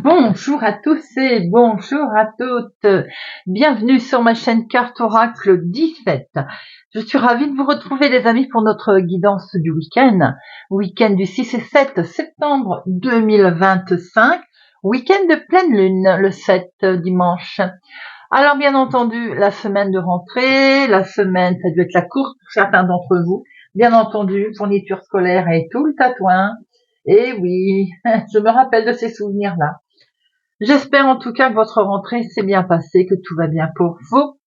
Bonjour à tous et bonjour à toutes. Bienvenue sur ma chaîne Carte Oracle 17. Je suis ravie de vous retrouver les amis pour notre guidance du week-end du 6 et 7 septembre 2025, week-end de pleine lune le 7 dimanche. Alors bien entendu, la semaine de rentrée, la semaine, ça doit être la course pour certains d'entre vous. Bien entendu, fourniture scolaire et tout le tatouin. Et oui, je me rappelle de ces souvenirs-là. J'espère en tout cas que votre rentrée s'est bien passée, que tout va bien pour vous,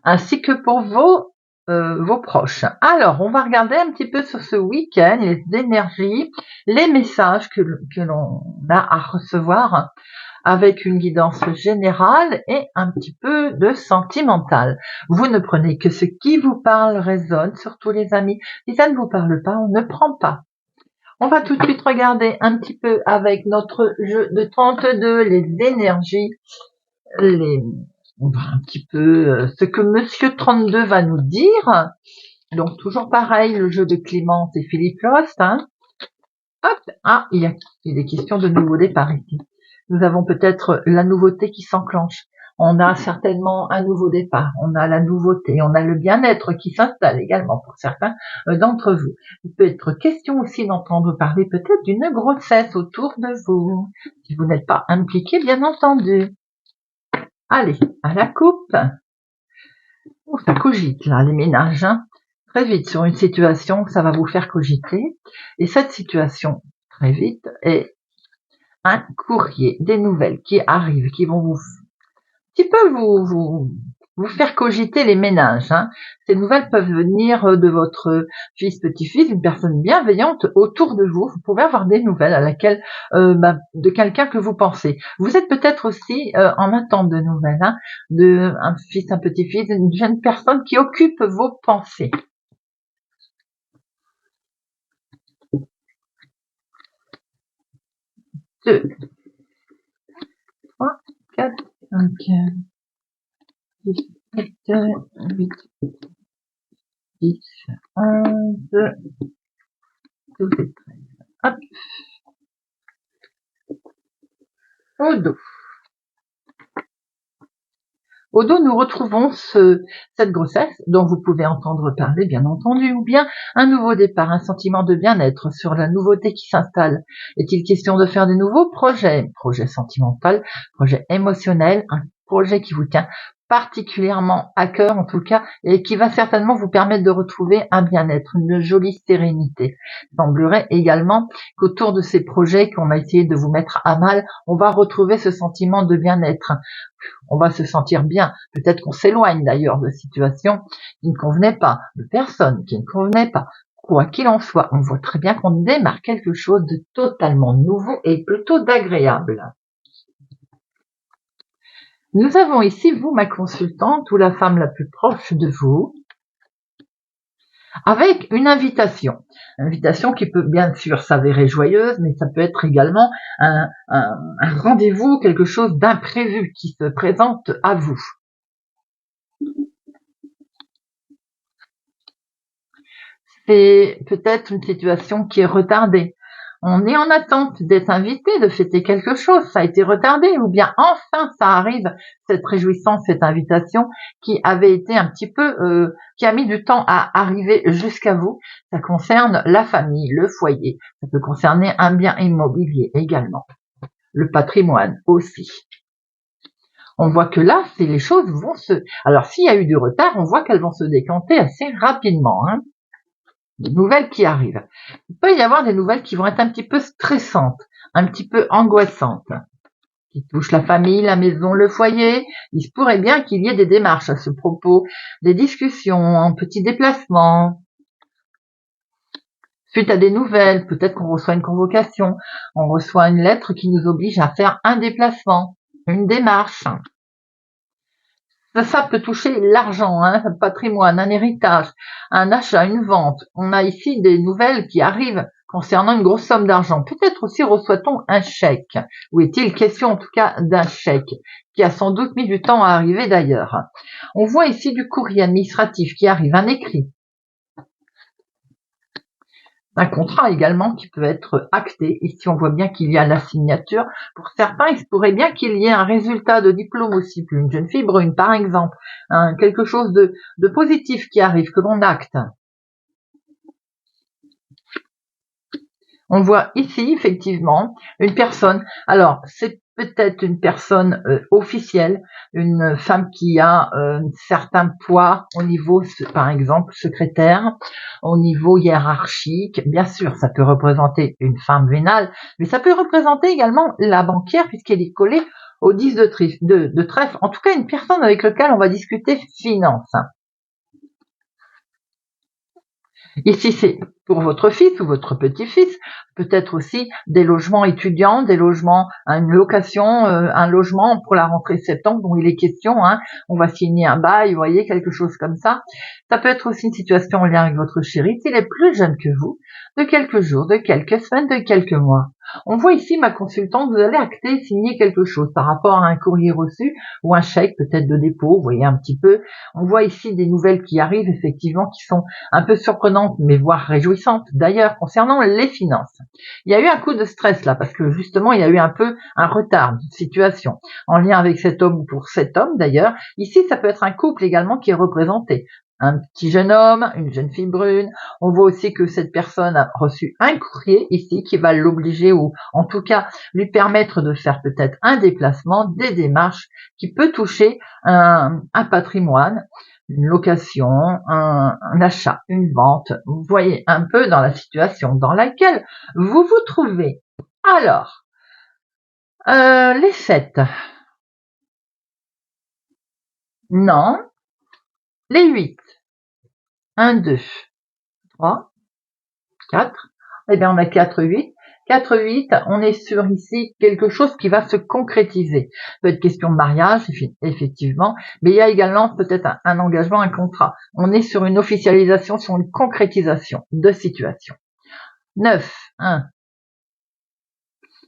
ainsi que pour vos proches. Alors, on va regarder un petit peu sur ce week-end les énergies, les messages que l'on a à recevoir avec une guidance générale et un petit peu de sentimental. Vous ne prenez que ce qui vous parle résonne, surtout les amis. Si ça ne vous parle pas, on ne prend pas. On va tout de suite regarder un petit peu avec notre jeu de 32, les énergies, on va un petit peu ce que Monsieur 32 va nous dire. Donc toujours pareil, le jeu de Clémence et Philippe Lost. Hop, il est question de nouveau départ ici. Nous avons peut-être la nouveauté qui s'enclenche. On a certainement un nouveau départ, on a la nouveauté, on a le bien-être qui s'installe également pour certains d'entre vous. Il peut être question aussi d'entendre parler peut-être d'une grossesse autour de vous, si vous n'êtes pas impliqué, bien entendu. Allez, à la coupe. Oh, ça cogite là, les ménages. Très vite sur une situation, ça va vous faire cogiter. Et cette situation, très vite, est un courrier, des nouvelles qui arrivent, qui vont vous petit peu vous faire cogiter les ménages. Ces nouvelles peuvent venir de votre fils, petit-fils, une personne bienveillante autour de vous. Vous pouvez avoir des nouvelles à laquelle de quelqu'un que vous pensez. Vous êtes peut-être aussi en attente de nouvelles, de un fils, un petit-fils, une jeune personne qui occupe vos pensées. Deux, trois, quatre, cinq, 7, 8, 10, 11, 12 et 13. Hop. Au dos. Au dos, nous retrouvons cette grossesse dont vous pouvez entendre parler, bien entendu, ou bien un nouveau départ, un sentiment de bien-être sur la nouveauté qui s'installe. Est-il question de faire de nouveaux projets, projet sentimental, projet émotionnel, un projet qui vous tient particulièrement à cœur en tout cas, et qui va certainement vous permettre de retrouver un bien-être, une jolie sérénité. Il semblerait également qu'autour de ces projets qu'on a essayé de vous mettre à mal, on va retrouver ce sentiment de bien-être. On va se sentir bien. Peut-être qu'on s'éloigne d'ailleurs de situations qui ne convenaient pas, de personnes qui ne convenaient pas. Quoi qu'il en soit, on voit très bien qu'on démarre quelque chose de totalement nouveau et plutôt d'agréable. Nous avons ici, vous, ma consultante, ou la femme la plus proche de vous, avec une invitation. Invitation qui peut bien sûr s'avérer joyeuse, mais ça peut être également un rendez-vous, quelque chose d'imprévu qui se présente à vous. C'est peut-être une situation qui est retardée. On est en attente d'être invité, de fêter quelque chose, ça a été retardé, ou bien enfin ça arrive, cette réjouissance, cette invitation qui avait été un petit peu, qui a mis du temps à arriver jusqu'à vous. Ça concerne la famille, le foyer, ça peut concerner un bien immobilier également, le patrimoine aussi. On voit que là, les choses vont alors s'il y a eu du retard, on voit qu'elles vont se décanter assez rapidement, des nouvelles qui arrivent. Il peut y avoir des nouvelles qui vont être un petit peu stressantes, un petit peu angoissantes, qui touchent la famille, la maison, le foyer. Il se pourrait bien qu'il y ait des démarches à ce propos, des discussions, un petit déplacement. Suite à des nouvelles, peut-être qu'on reçoit une convocation, on reçoit une lettre qui nous oblige à faire un déplacement, une démarche. Ça peut toucher l'argent, un patrimoine, un héritage, un achat, une vente. On a ici des nouvelles qui arrivent concernant une grosse somme d'argent. Peut-être aussi reçoit-on un chèque. Ou est-il question en tout cas d'un chèque qui a sans doute mis du temps à arriver d'ailleurs. On voit ici du courrier administratif qui arrive, un écrit. Un contrat également qui peut être acté. Ici, on voit bien qu'il y a la signature. Pour certains, il se pourrait bien qu'il y ait un résultat de diplôme aussi, pour une jeune fille brune, par exemple. Quelque chose de positif qui arrive, que l'on acte. On voit ici, effectivement, une personne. Alors, c'est peut-être une personne officielle, une femme qui a un certain poids au niveau, par exemple, secrétaire, au niveau hiérarchique. Bien sûr, ça peut représenter une femme vénale, mais ça peut représenter également la banquière, puisqu'elle est collée au 10 de trèfle. En tout cas, une personne avec laquelle on va discuter finance. Ici, c'est pour votre fils ou votre petit-fils, peut-être aussi des logements étudiants, des logements, une location, un logement pour la rentrée septembre dont il est question. On va signer un bail, vous voyez, quelque chose comme ça. Ça peut être aussi une situation en lien avec votre chéri, s'il est plus jeune que vous, de quelques jours, de quelques semaines, de quelques mois. On voit ici, ma consultante, vous allez acter, signer quelque chose par rapport à un courrier reçu ou un chèque peut-être de dépôt, vous voyez un petit peu. On voit ici des nouvelles qui arrivent, effectivement, qui sont un peu surprenantes, mais voire réjouissantes. D'ailleurs, concernant les finances, il y a eu un coup de stress là, parce que justement, il y a eu un peu un retard de situation en lien avec cet homme ou pour cet homme d'ailleurs. Ici, ça peut être un couple également qui est représenté. Un petit jeune homme, une jeune fille brune. On voit aussi que cette personne a reçu un courrier ici qui va l'obliger ou en tout cas lui permettre de faire peut-être un déplacement, des démarches qui peut toucher un patrimoine, une location, un achat, une vente. Vous voyez un peu dans la situation dans laquelle vous vous trouvez. Alors, les 7. Non. Les 8. 1, 2, 3, 4. Eh bien, on a 4, 8. 4, 8, on est sur ici quelque chose qui va se concrétiser. Peut être question de mariage, effectivement, mais il y a également peut-être un engagement, un contrat. On est sur une officialisation, sur une concrétisation de situation. 9, 1,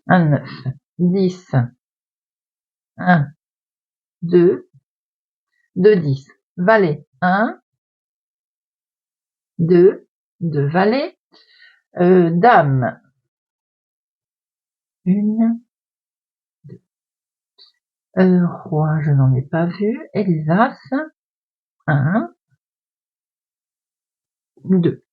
1, 9, 10, 1, 2, 2, 10. Valet, 1, 2, 2 valets. Dame, 1, 2. Roi, je n'en ai pas vu. Et les As, 1, 2.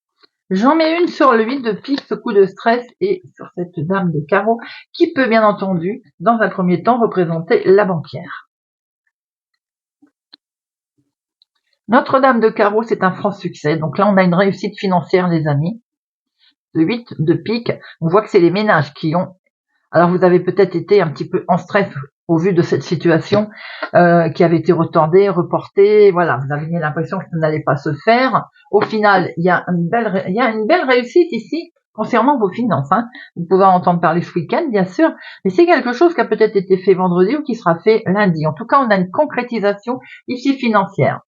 J'en mets une sur le 8 de pique, ce coup de stress, et sur cette dame de carreau, qui peut bien entendu, dans un premier temps, représenter la banquière. Notre dame de carreau, c'est un franc succès. Donc là, on a une réussite financière, les amis. Le 8 de pique, on voit que c'est les ménages qui ont... Alors, vous avez peut-être été un petit peu en stress au vu de cette situation qui avait été retardée, reportée. Voilà, vous avez l'impression que ça n'allait pas se faire. Au final, il y a une belle réussite ici concernant vos finances. Vous pouvez en entendre parler ce week-end, bien sûr, mais c'est quelque chose qui a peut-être été fait vendredi ou qui sera fait lundi. En tout cas, on a une concrétisation ici financière.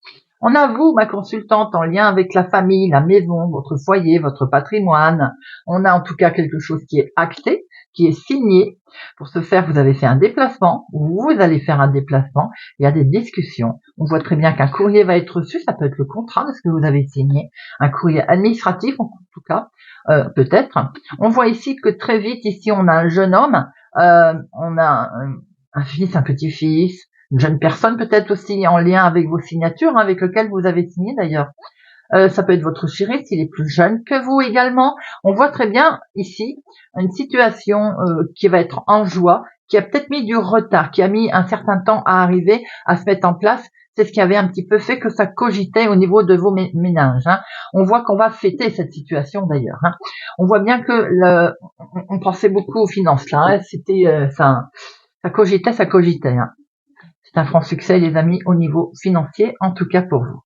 On a vous, ma consultante, en lien avec la famille, la maison, votre foyer, votre patrimoine. On a en tout cas quelque chose qui est acté, qui est signé. Pour ce faire, vous avez fait un déplacement, vous allez faire un déplacement, il y a des discussions. On voit très bien qu'un courrier va être reçu, ça peut être le contrat de ce que vous avez signé, un courrier administratif en tout cas, peut-être. On voit ici que très vite, ici, on a un jeune homme, on a un fils, un petit-fils, une jeune personne peut-être aussi en lien avec vos signatures, avec lequel vous avez signé d'ailleurs. Ça peut être votre chéri s'il est plus jeune que vous également. On voit très bien ici une situation qui va être en joie, qui a peut-être mis du retard, qui a mis un certain temps à arriver, à se mettre en place. C'est ce qui avait un petit peu fait que ça cogitait au niveau de vos ménages. On voit qu'on va fêter cette situation d'ailleurs. On voit bien que on pensait beaucoup aux finances là. C'était ça cogitait, ça cogitait. C'est un franc succès, les amis, au niveau financier, en tout cas pour vous.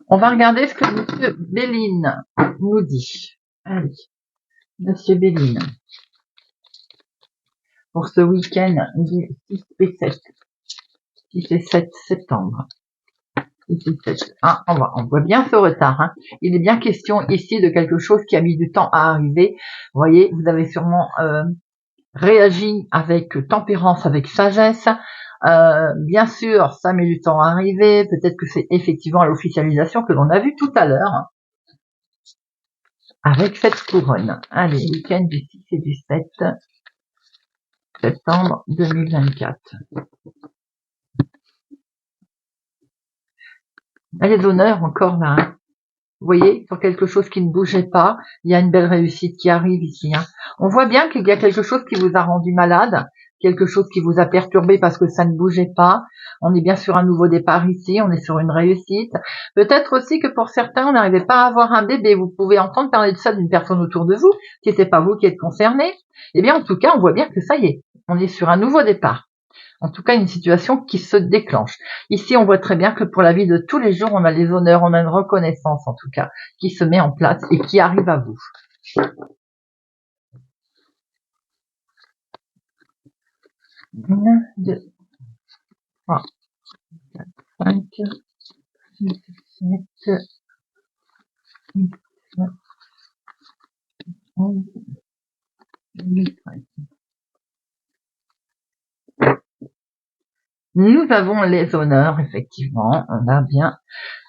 On va regarder ce que Monsieur Béline nous dit. Allez, Monsieur Béline. Pour ce week-end du 6 et 7. 6 et 7 septembre. 6 et 7. On voit bien ce retard. Il est bien question ici de quelque chose qui a mis du temps à arriver. Vous voyez, vous avez sûrement réagi avec tempérance, avec sagesse. Bien sûr, ça met du temps à arriver. Peut-être que c'est effectivement l'officialisation que l'on a vue tout à l'heure avec cette couronne. Allez, week-end du 6 et du 7 septembre 2024. Les honneurs encore là. Hein. Vous voyez, sur quelque chose qui ne bougeait pas, il y a une belle réussite qui arrive ici. Hein. On voit bien qu'il y a quelque chose qui vous a rendu malade, quelque chose qui vous a perturbé parce que ça ne bougeait pas. On est bien sur un nouveau départ ici, on est sur une réussite. Peut-être aussi que pour certains, on n'arrivait pas à avoir un bébé. Vous pouvez entendre parler de ça d'une personne autour de vous, qui n'était pas vous qui êtes concerné. Eh bien, en tout cas, on voit bien que ça y est, on est sur un nouveau départ. En tout cas, une situation qui se déclenche. Ici, on voit très bien que pour la vie de tous les jours, on a les honneurs, on a une reconnaissance en tout cas, qui se met en place et qui arrive à vous. 1, 2, 3, 4, 5, 6, 7, 8, 9, 11, 12, 13. Nous avons les honneurs, effectivement. On a bien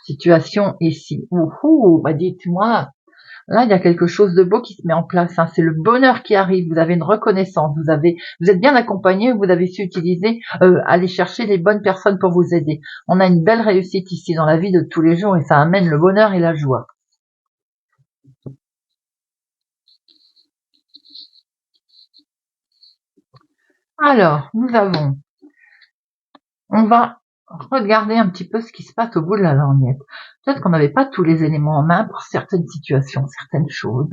situation ici. Bah dites-moi, là, il y a quelque chose de beau qui se met en place. Hein. C'est le bonheur qui arrive. Vous avez une reconnaissance. Vous êtes bien accompagné. Vous avez su utiliser, aller chercher les bonnes personnes pour vous aider. On a une belle réussite ici dans la vie de tous les jours et ça amène le bonheur et la joie. Alors, on va regarder un petit peu ce qui se passe au bout de la lorgnette. Peut-être qu'on n'avait pas tous les éléments en main pour certaines situations, certaines choses.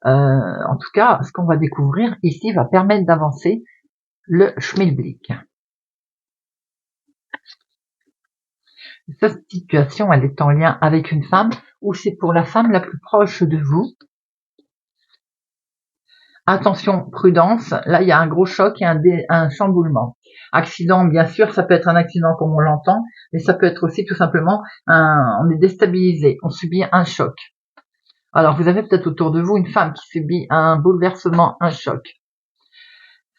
En tout cas, ce qu'on va découvrir ici va permettre d'avancer le schmilblick. Cette situation, elle est en lien avec une femme ou c'est pour la femme la plus proche de vous. Attention, prudence, là il y a un gros choc et un chamboulement. Accident, bien sûr, ça peut être un accident comme on l'entend, mais ça peut être aussi tout simplement on est déstabilisé, on subit un choc. Alors vous avez peut-être autour de vous une femme qui subit un bouleversement, un choc.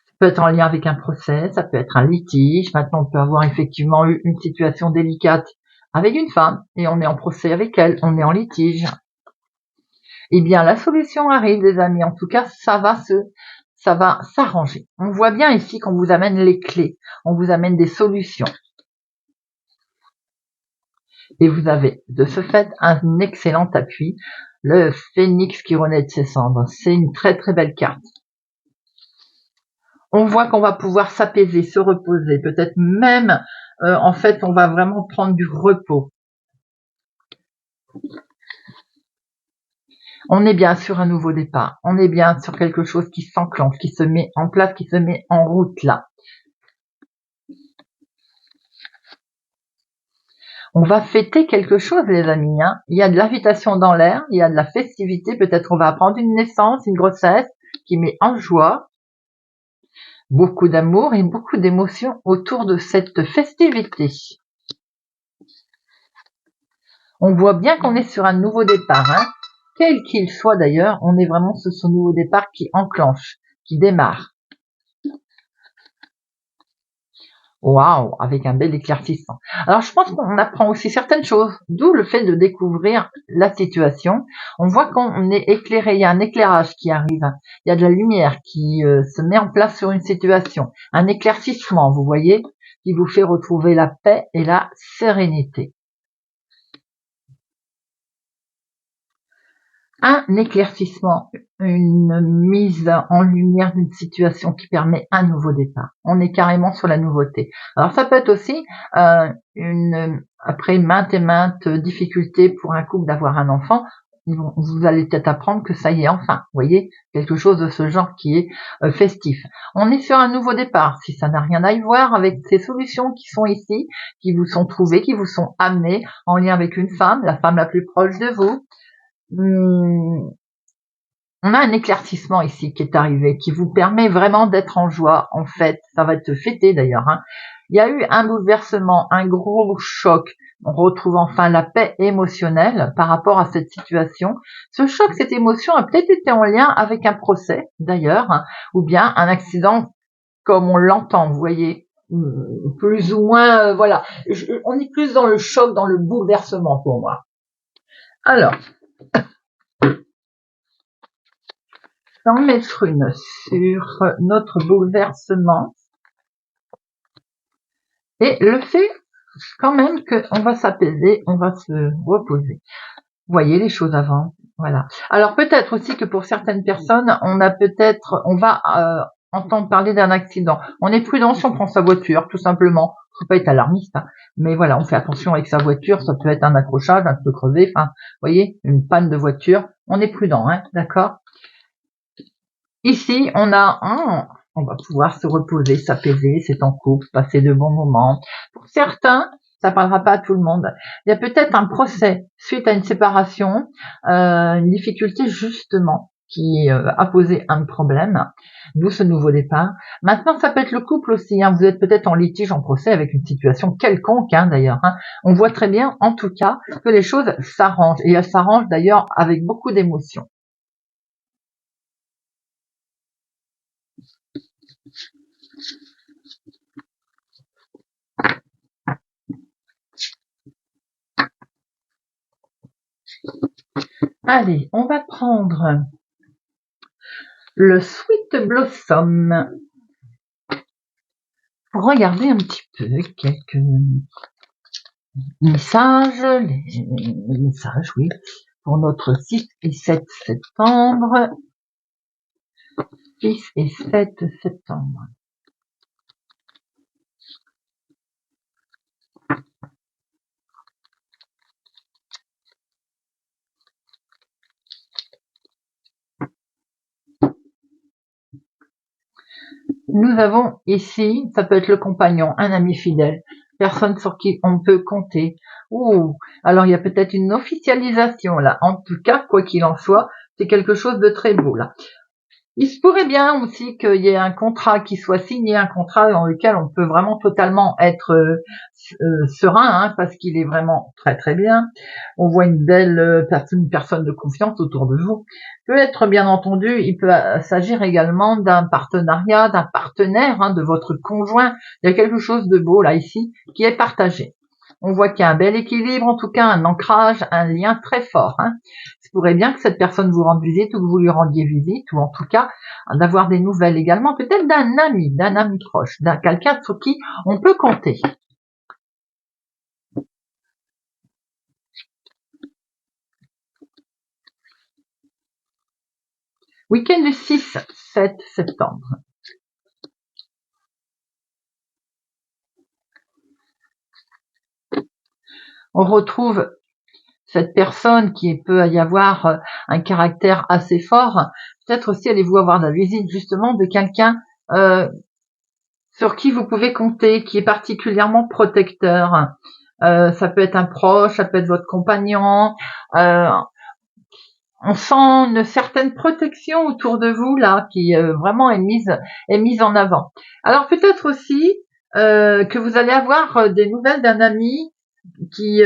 Ça peut être en lien avec un procès, ça peut être un litige. Maintenant, on peut avoir effectivement eu une situation délicate avec une femme et on est en procès avec elle, on est en litige. Eh bien, la solution arrive, les amis. En tout cas, ça va s'arranger. On voit bien ici qu'on vous amène les clés, on vous amène des solutions. Et vous avez de ce fait un excellent appui, le phénix qui renaît de ses cendres. C'est une très très belle carte. On voit qu'on va pouvoir s'apaiser, se reposer, peut-être même, en fait, on va vraiment prendre du repos. On est bien sur un nouveau départ, on est bien sur quelque chose qui s'enclenche, qui se met en place, qui se met en route là. On va fêter quelque chose, les amis. Hein. Il y a de l'invitation dans l'air, il y a de la festivité, peut-être on va apprendre une naissance, une grossesse qui met en joie. Beaucoup d'amour et beaucoup d'émotions autour de cette festivité. On voit bien qu'on est sur un nouveau départ, hein. Quel qu'il soit d'ailleurs, on est vraiment sur ce nouveau départ qui enclenche, qui démarre. Waouh, avec un bel éclaircissement. Alors je pense qu'on apprend aussi certaines choses, d'où le fait de découvrir la situation. On voit qu'on est éclairé, il y a un éclairage qui arrive, il y a de la lumière qui se met en place sur une situation, un éclaircissement, vous voyez, qui vous fait retrouver la paix et la sérénité. Un éclaircissement, une mise en lumière d'une situation qui permet un nouveau départ. On est carrément sur la nouveauté. Alors ça peut être aussi après maintes et maintes difficultés pour un couple d'avoir un enfant, vous allez peut-être apprendre que ça y est enfin, vous voyez, quelque chose de ce genre qui est festif. On est sur un nouveau départ, si ça n'a rien à y voir avec ces solutions qui sont ici, qui vous sont trouvées, qui vous sont amenées en lien avec une femme, la femme la plus proche de vous. On a un éclaircissement ici qui est arrivé, qui vous permet vraiment d'être en joie, en fait, ça va être fêté d'ailleurs. Hein. Il y a eu un bouleversement, un gros choc. On retrouve enfin la paix émotionnelle par rapport à cette situation. Ce choc, cette émotion a peut-être été en lien avec un procès d'ailleurs, hein, ou bien un accident comme on l'entend, vous voyez. plus ou moins, voilà. On est plus dans le choc, dans le bouleversement pour moi. Alors, sans mettre une sur notre bouleversement, et le fait quand même qu'on va s'apaiser, on va se reposer. Vous voyez les choses avant, voilà. Alors peut-être aussi que pour certaines personnes, on va entendre parler d'un accident. On est prudent si on prend sa voiture, tout simplement. Faut pas être alarmiste, hein. Mais voilà, on fait attention avec sa voiture. Ça peut être un accrochage, un pneu crevé, enfin, vous voyez, une panne de voiture. On est prudent, hein, d'accord. Ici, on va pouvoir se reposer, s'apaiser, c'est en couple, passer de bons moments. Pour certains, ça parlera pas à tout le monde. Il y a peut-être un procès suite à une séparation, une difficulté justement qui a posé un problème, d'où ce nouveau départ. Maintenant, ça peut être le couple aussi. Hein. Vous êtes peut-être en litige, en procès avec une situation quelconque, hein, d'ailleurs. Hein. On voit très bien, en tout cas, que les choses s'arrangent. Et elles s'arrangent d'ailleurs avec beaucoup d'émotion. Allez, on va prendre le Sweet Blossom pour regarder un petit peu quelques messages, les messages, oui, pour notre 6 et 7 septembre. 6 et 7 septembre. Nous avons ici, ça peut être le compagnon, un ami fidèle, personne sur qui on peut compter. Ouh, alors il y a peut-être une officialisation là. En tout cas, quoi qu'il en soit, c'est quelque chose de très beau là. Il se pourrait bien aussi qu'il y ait un contrat qui soit signé, un contrat dans lequel on peut vraiment totalement être serein, hein, parce qu'il est vraiment très très bien. On voit une belle personne de confiance autour de vous. Peut être bien entendu, il peut s'agir également d'un partenariat, d'un partenaire, hein, de votre conjoint. Il y a quelque chose de beau là ici qui est partagé. On voit qu'il y a un bel équilibre, en tout cas un ancrage, un lien très fort. Hein. Il pourrait bien que cette personne vous rende visite ou que vous lui rendiez visite, ou en tout cas d'avoir des nouvelles également, peut-être d'un ami proche, d'un quelqu'un sur qui on peut compter. Week-end du 6-7 septembre. On retrouve cette personne qui peut y avoir un caractère assez fort. Peut-être aussi allez-vous avoir la visite justement de quelqu'un sur qui vous pouvez compter, qui est particulièrement protecteur. Ça peut être un proche, ça peut être votre compagnon. On sent une certaine protection autour de vous là, qui vraiment est mise en avant. Alors peut-être aussi que vous allez avoir des nouvelles d'un ami qui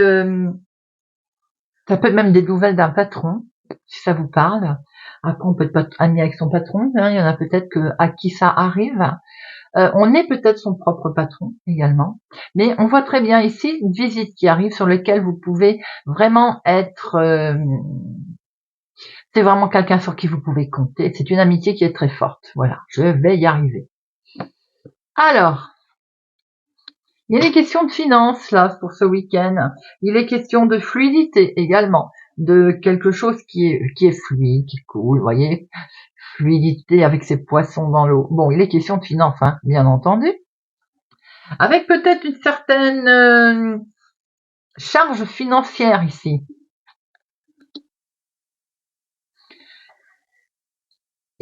ça peut être même des nouvelles d'un patron, si ça vous parle. Après, on peut être ami avec son patron. Hein, il y en a peut-être à qui ça arrive. On est peut-être son propre patron également. Mais on voit très bien ici une visite qui arrive sur laquelle vous pouvez vraiment être... c'est vraiment quelqu'un sur qui vous pouvez compter. C'est une amitié qui est très forte. Voilà, je vais y arriver. Alors, il y a des questions de finances là pour ce week-end. Il est question de fluidité également, de quelque chose qui est fluide, qui coule, vous voyez, fluidité avec ses poissons dans l'eau. Bon, il est question de finances, hein, bien entendu, avec peut-être une certaine charge financière ici.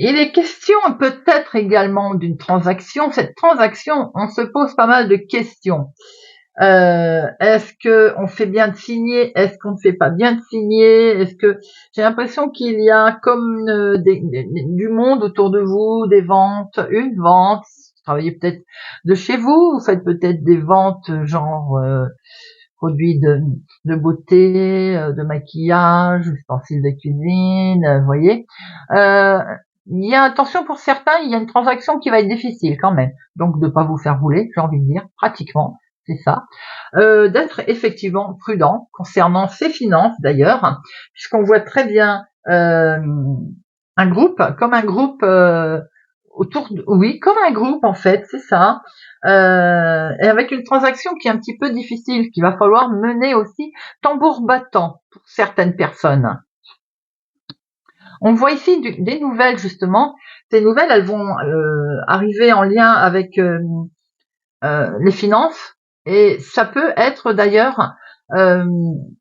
Il est question peut-être également d'une transaction. Cette transaction, on se pose pas mal de questions. Est-ce que on fait bien de signer? Est-ce qu'on ne fait pas bien de signer? Est-ce que j'ai l'impression qu'il y a comme du monde autour de vous, des ventes, une vente. Vous travaillez peut-être de chez vous, vous faites peut-être des ventes genre produits de beauté, de maquillage, ustensiles de cuisine, vous voyez. il y a attention pour certains, il y a une transaction qui va être difficile quand même. Donc de pas vous faire rouler, j'ai envie de dire, pratiquement, c'est ça. D'être effectivement prudent concernant ses finances d'ailleurs, puisqu'on voit très bien un groupe, comme un groupe oui, comme un groupe en fait, c'est ça. Et avec une transaction qui est un petit peu difficile, qu'il va falloir mener aussi tambour battant pour certaines personnes. On voit ici des nouvelles justement. Ces nouvelles, elles vont arriver en lien avec les finances et ça peut être d'ailleurs une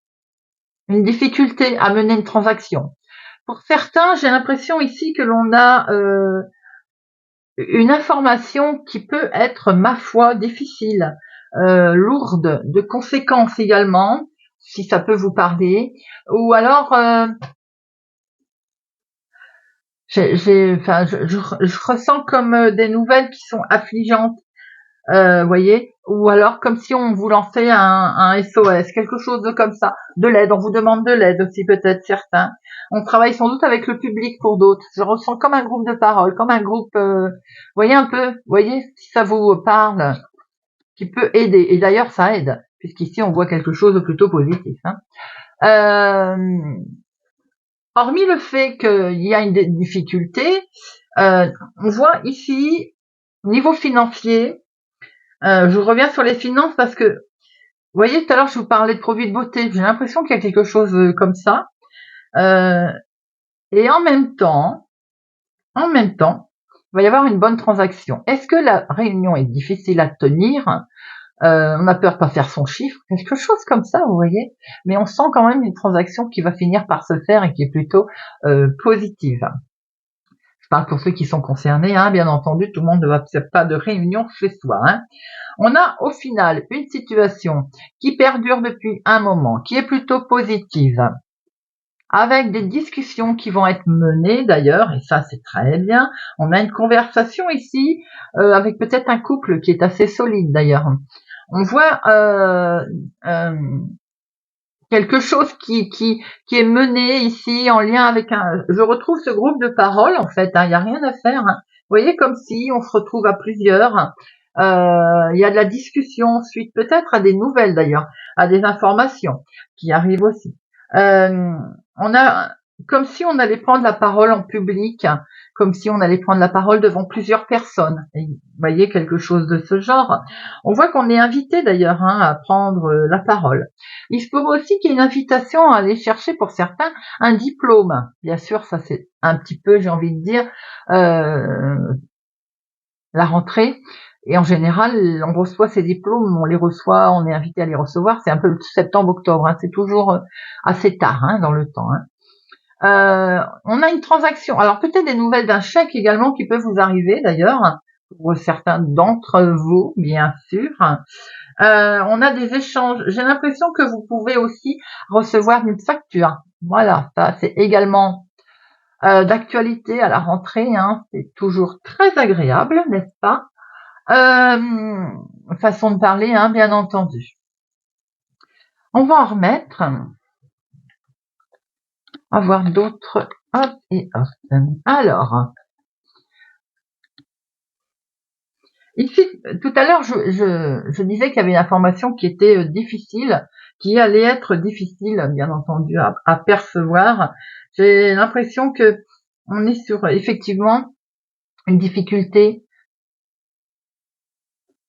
difficulté à mener une transaction. Pour certains, j'ai l'impression ici que l'on a une information qui peut être, ma foi, difficile, lourde de conséquences également, si ça peut vous parler, ou alors je ressens comme des nouvelles qui sont affligeantes, voyez, ou alors comme si on vous lançait un SOS, quelque chose de comme ça, de l'aide, on vous demande de l'aide aussi peut-être certains. On travaille sans doute avec le public pour d'autres. Je ressens comme un groupe de parole, comme un groupe, voyez un peu, voyez si ça vous parle, qui peut aider. Et d'ailleurs ça aide, puisqu'ici on voit quelque chose de plutôt positif. Hormis le fait qu'il y a une difficulté, on voit ici, niveau financier, je reviens sur les finances parce que, vous voyez, tout à l'heure, je vous parlais de produits de beauté. J'ai l'impression qu'il y a quelque chose comme ça. Et en même temps, il va y avoir une bonne transaction. Est-ce que la réunion est difficile à tenir? On a peur de pas faire son chiffre, quelque chose comme ça, vous voyez. Mais on sent quand même une transaction qui va finir par se faire et qui est plutôt positive. Je parle pour ceux qui sont concernés, hein, bien entendu, tout le monde ne va pas de réunion chez soi. Hein. On a au final une situation qui perdure depuis un moment, qui est plutôt positive, avec des discussions qui vont être menées d'ailleurs, et ça c'est très bien. On a une conversation ici avec peut-être un couple qui est assez solide d'ailleurs. On voit quelque chose qui est mené ici en lien avec je retrouve ce groupe de parole en fait, il n'y a rien à faire. Hein. Vous voyez, comme si on se retrouve à plusieurs. Il y a de la discussion suite peut-être à des nouvelles d'ailleurs, à des informations qui arrivent aussi. On a comme si on allait prendre la parole en public, comme si on allait prendre la parole devant plusieurs personnes. Et vous voyez, quelque chose de ce genre. On voit qu'on est invité d'ailleurs à prendre la parole. Il se pourrait aussi qu'il y ait une invitation à aller chercher pour certains un diplôme. Bien sûr, ça c'est un petit peu, j'ai envie de dire, la rentrée. Et en général, on reçoit ces diplômes, on les reçoit, on est invité à les recevoir. C'est un peu septembre-octobre, c'est toujours assez tard dans le temps. On a une transaction. Alors peut-être des nouvelles d'un chèque également qui peuvent vous arriver d'ailleurs, pour certains d'entre vous, bien sûr. On a des échanges. J'ai l'impression que vous pouvez aussi recevoir une facture. Voilà, ça c'est également d'actualité à la rentrée. C'est toujours très agréable, n'est-ce pas? Façon de parler, bien entendu. On va en remettre. On va voir d'autres. Hop et hop. Alors, ici, tout à l'heure, je disais qu'il y avait une information qui était difficile, qui allait être difficile, bien entendu, à percevoir. J'ai l'impression que on est sur effectivement une difficulté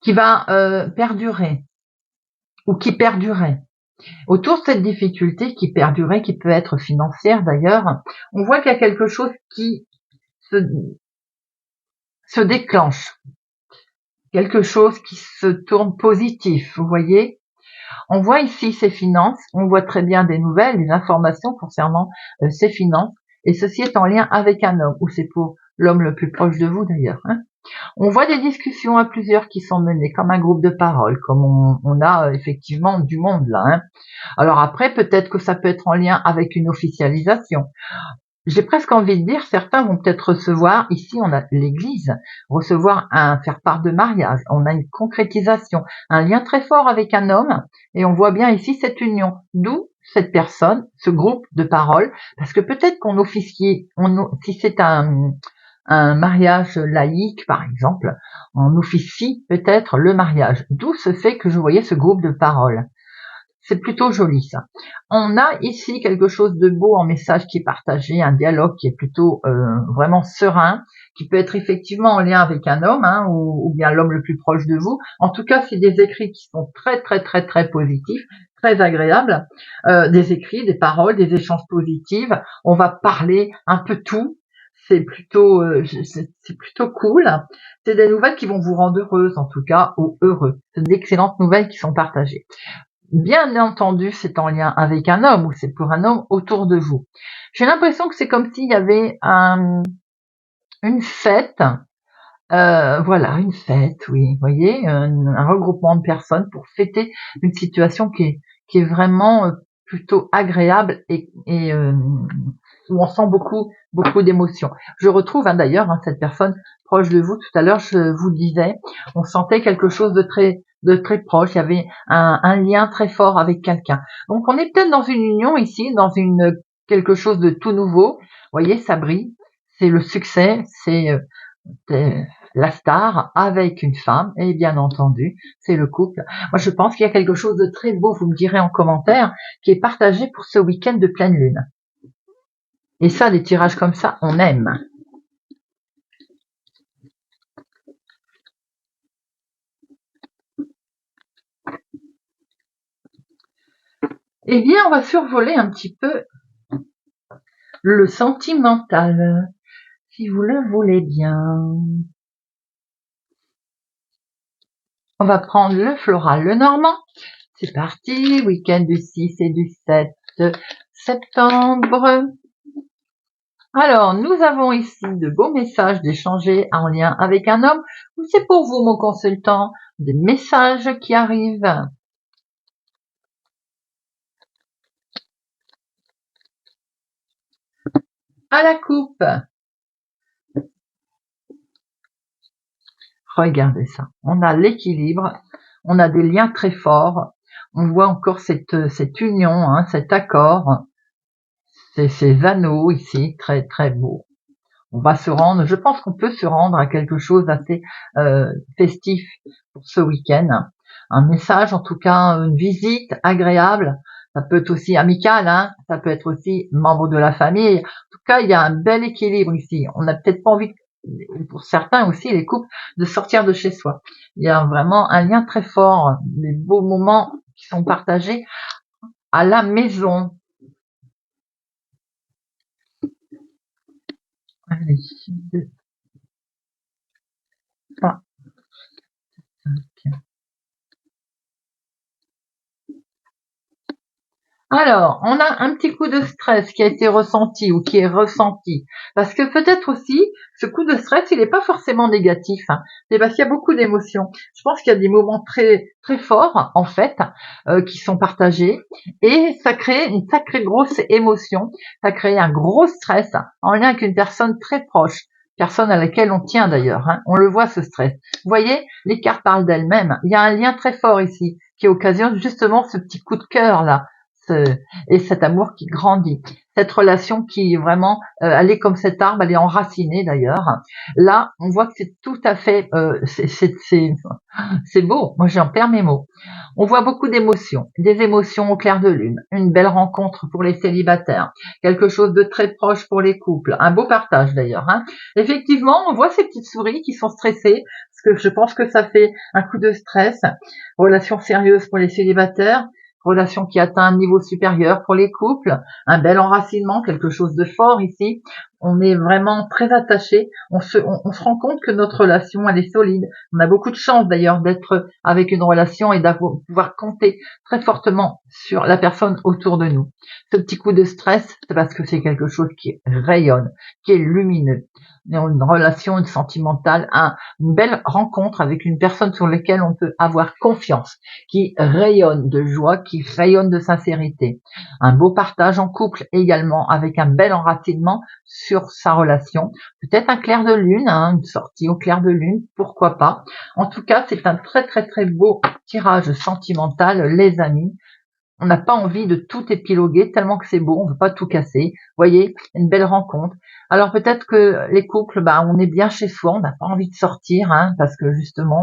qui va perdurer ou qui perdurait. Autour de cette difficulté qui perdurait, qui peut être financière d'ailleurs, on voit qu'il y a quelque chose qui se déclenche, quelque chose qui se tourne positif, vous voyez. On voit ici ses finances, on voit très bien des nouvelles, des informations concernant ses finances, et ceci est en lien avec un homme, ou c'est pour l'homme le plus proche de vous d'ailleurs. On voit des discussions à plusieurs qui sont menées comme un groupe de parole, comme on a effectivement du monde là. Alors après, peut-être que ça peut être en lien avec une officialisation. J'ai presque envie de dire, certains vont peut-être recevoir, ici on a l'église, recevoir un faire part de mariage, on a une concrétisation, un lien très fort avec un homme, et on voit bien ici cette union, d'où cette personne, ce groupe de parole, parce que peut-être qu'on officie, si c'est un mariage laïque, par exemple. On officie peut-être le mariage. D'où ce fait que je voyais ce groupe de paroles. C'est plutôt joli ça. On a ici quelque chose de beau en message qui est partagé, un dialogue qui est plutôt vraiment serein, qui peut être effectivement en lien avec un homme ou bien l'homme le plus proche de vous. En tout cas, c'est des écrits qui sont très très très très positifs, très agréables, des écrits, des paroles, des échanges positifs. On va parler un peu tout. C'est plutôt cool. C'est des nouvelles qui vont vous rendre heureuse en tout cas ou heureux. C'est d'excellentes nouvelles qui sont partagées. Bien entendu, c'est en lien avec un homme ou c'est pour un homme autour de vous. J'ai l'impression que c'est comme s'il y avait une fête, voilà, une fête, oui, vous voyez, un regroupement de personnes pour fêter une situation qui est vraiment plutôt agréable et où on sent beaucoup d'émotions. Je retrouve d'ailleurs cette personne proche de vous. Tout à l'heure, je vous disais, on sentait quelque chose de très proche. Il y avait un lien très fort avec quelqu'un. Donc, on est peut-être dans une union ici, dans quelque chose de tout nouveau. Vous voyez, ça brille. C'est le succès, c'est la star avec une femme, et bien entendu, c'est le couple. Moi, je pense qu'il y a quelque chose de très beau, vous me direz en commentaire, qui est partagé pour ce week-end de pleine lune. Et ça, des tirages comme ça, on aime. Eh bien, on va survoler un petit peu le sentimental, si vous le voulez bien. On va prendre le floral, le normand. C'est parti, week-end du 6 et du 7 septembre. Alors, nous avons ici de beaux messages d'échanger en lien avec un homme. Ou c'est pour vous, mon consultant, des messages qui arrivent. À la coupe. Regardez ça. On a l'équilibre. On a des liens très forts. On voit encore cette union, cet accord. Ces anneaux ici, très très beaux. On va se rendre, je pense qu'on peut se rendre à quelque chose d'assez festif pour ce week-end. Un message, en tout cas, une visite agréable. Ça peut être aussi amical, ça peut être aussi membre de la famille. En tout cas, il y a un bel équilibre ici. On n'a peut-être pas envie, pour certains aussi, les couples, de sortir de chez soi. Il y a vraiment un lien très fort, des beaux moments qui sont partagés à la maison. Allez, 2, 3, 5. Alors, on a un petit coup de stress qui a été ressenti ou qui est ressenti. Parce que peut-être aussi, ce coup de stress, il n'est pas forcément négatif. C'est parce qu'il y a beaucoup d'émotions. Je pense qu'il y a des moments très, très forts, en fait, qui sont partagés. Et ça crée une sacrée grosse émotion. Ça crée un gros stress en lien avec une personne très proche. Personne à laquelle on tient d'ailleurs. On le voit, ce stress. Vous voyez, les cartes parlent d'elles-mêmes. Il y a un lien très fort ici qui occasionne justement ce petit coup de cœur là. Et cet amour qui grandit, cette relation qui vraiment, elle est comme cet arbre, elle est enracinée d'ailleurs. Là, on voit que c'est tout à fait, c'est beau. Moi, j'en perds mes mots. On voit beaucoup d'émotions, des émotions au clair de lune, une belle rencontre pour les célibataires, quelque chose de très proche pour les couples, un beau partage d'ailleurs. Effectivement, on voit ces petites souris qui sont stressées, parce que je pense que ça fait un coup de stress. Relation sérieuse pour les célibataires. Relation qui atteint un niveau supérieur pour les couples, un bel enracinement, quelque chose de fort ici. On est vraiment très attachés. On se rend compte que notre relation, elle est solide. On a beaucoup de chance d'ailleurs d'être avec une relation et d'avoir pouvoir compter très fortement sur la personne autour de nous. Ce petit coup de stress, c'est parce que c'est quelque chose qui rayonne, qui est lumineux. Une relation sentimentale, une belle rencontre avec une personne sur laquelle on peut avoir confiance, qui rayonne de joie, qui rayonne de sincérité. Un beau partage en couple également, avec un bel enracinement sur sa relation. Peut-être un clair de lune, une sortie au clair de lune, pourquoi pas. En tout cas, c'est un très très très beau tirage sentimental, les amis. On n'a pas envie de tout épiloguer tellement que c'est beau, on ne veut pas tout casser. Voyez, une belle rencontre. Alors peut-être que les couples, on est bien chez soi, on n'a pas envie de sortir, hein, parce que justement,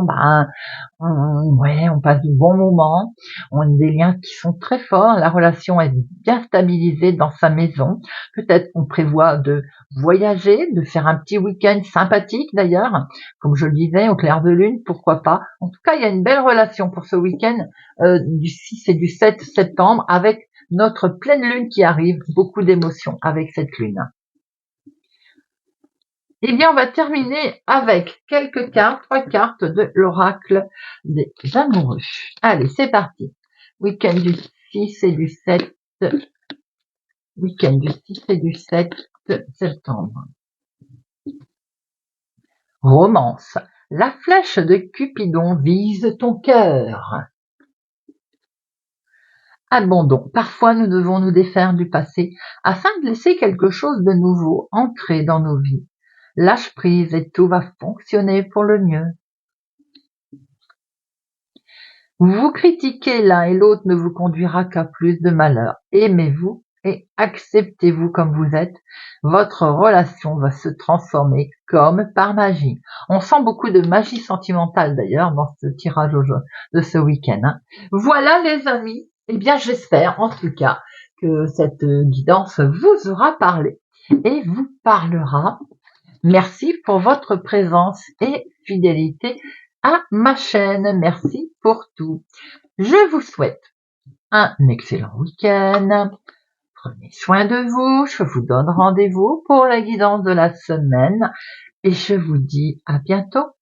on passe de bons moments, on a des liens qui sont très forts, la relation est bien stabilisée dans sa maison. Peut-être qu'on prévoit de voyager, de faire un petit week-end sympathique d'ailleurs, comme je le disais, au clair de lune, pourquoi pas. En tout cas, il y a une belle relation pour ce week-end du 6 et du 7 septembre avec notre pleine lune qui arrive, beaucoup d'émotions avec cette lune. Eh bien, on va terminer avec quelques cartes, 3 cartes de l'oracle des amoureux. Allez, c'est parti. Week-end du 6 et du 7, week-end du 6 et du 7 septembre. Romance. La flèche de Cupidon vise ton cœur. Abandon. Parfois, nous devons nous défaire du passé afin de laisser quelque chose de nouveau entrer dans nos vies. Lâche prise et tout va fonctionner pour le mieux. Vous critiquer l'un et l'autre ne vous conduira qu'à plus de malheur. Aimez-vous et acceptez-vous comme vous êtes. Votre relation va se transformer comme par magie. On sent beaucoup de magie sentimentale d'ailleurs dans ce tirage au jeu de ce week-end. Voilà les amis. Eh bien j'espère en tout cas que cette guidance vous aura parlé et vous parlera. Merci pour votre présence et fidélité à ma chaîne. Merci pour tout. Je vous souhaite un excellent week-end. Prenez soin de vous. Je vous donne rendez-vous pour la guidance de la semaine et je vous dis à bientôt.